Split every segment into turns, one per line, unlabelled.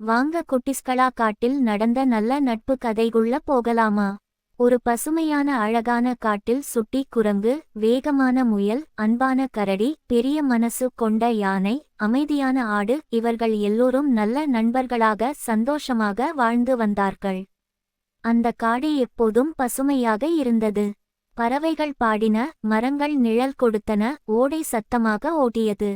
வாங்க குட்டிஸ்களா, காட்டில் நடந்த நல்ல நட்பு கதைகுள்ள போகலாமா? ஒரு பசுமையான அழகான காட்டில் சுட்டி குரங்கு, வேகமான முயல், அன்பான கரடி, பெரிய மனசு கொண்ட யானை, அமைதியான ஆடு இவர்கள் எல்லோரும் நல்ல நண்பர்களாக சந்தோஷமாக வாழ்ந்து வந்தார்கள். அந்த காடு எப்போதும் பசுமையாக இருந்தது. பறவைகள் பாடின, மரங்கள் நிழல் கொடுத்தன, ஓடை சத்தமாக ஓடியது.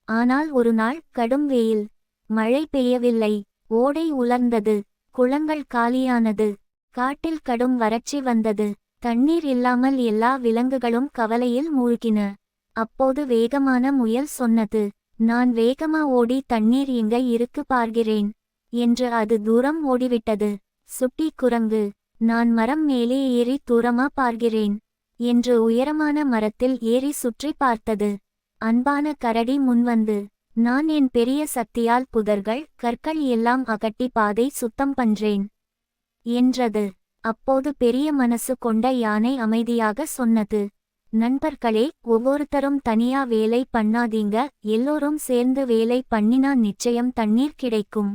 ஆனால் ஒரு நாள் கடும் வெயில். மழை பெய்யவில்லை. ஓடை உலர்ந்தது. குளங்கள் காலியானது. காட்டில் கடும் வறட்சி வந்தது. தண்ணீர் இல்லாமல் எல்லா விலங்குகளும் கவலையில் மூழ்கின. அப்போது வேகமான முயல் சொன்னது, நான் வேகமா ஓடி தண்ணீர் இங்க இருக்கு பார்க்கிறேன் என்று அது தூரம் ஓடிவிட்டது. சுட்டி குரங்கு, நான் மரம் மேலே ஏறி தூரமா பார்க்கிறேன் என்று உயரமான மரத்தில் ஏறி சுற்றி பார்த்தது. அன்பான கரடி முன்வந்து, நான் என் பெரிய சக்தியால் புதர்கள், கற்கள் எல்லாம் அகட்டி பாதை சுத்தம் பண்றேன் என்றது. அப்போது பெரிய மனசு கொண்ட யானை அமைதியாக சொன்னது, நண்பர்களே, ஒவ்வொருத்தரும் தனியா வேலை பண்ணாதீங்க, எல்லோரும் சேர்ந்து வேலை பண்ணினா நிச்சயம் தண்ணீர் கிடைக்கும்.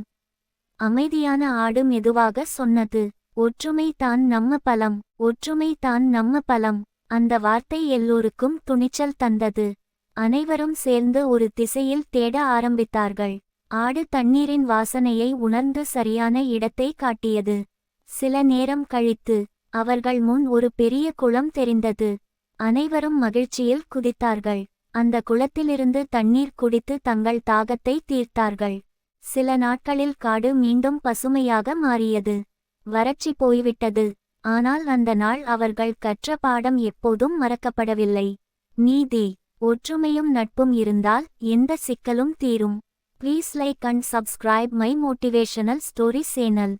அமைதியான ஆடு மெதுவாக சொன்னது, ஒற்றுமை தான் நம்ம பலம், ஒற்றுமை தான் நம்ம பலம். அந்த வார்த்தை எல்லோருக்கும் துணிச்சல் தந்தது. அனைவரும் சேர்ந்து ஒரு திசையில் தேட ஆரம்பித்தார்கள். ஆடு தண்ணீரின் வாசனையை உணர்ந்து சரியான இடத்தை காட்டியது. சில நேரம் கழித்து அவர்கள் முன் ஒரு பெரிய குளம் தெரிந்தது. அனைவரும் மகிழ்ச்சியில் குதித்தார்கள். அந்த குளத்திலிருந்து தண்ணீர் குடித்து தங்கள் தாகத்தை தீர்த்தார்கள். சில நாட்களில் காடு மீண்டும் பசுமையாக மாறியது. வறட்சி போய்விட்டது. ஆனால் அந்த நாள் அவர்கள் கற்ற பாடம் எப்போதும் மறக்கப்படவில்லை. நீதி, ஒற்றுமையும் நட்பும் இருந்தால் எந்த சிக்கலும் தீரும். Please like and subscribe my motivational story channel.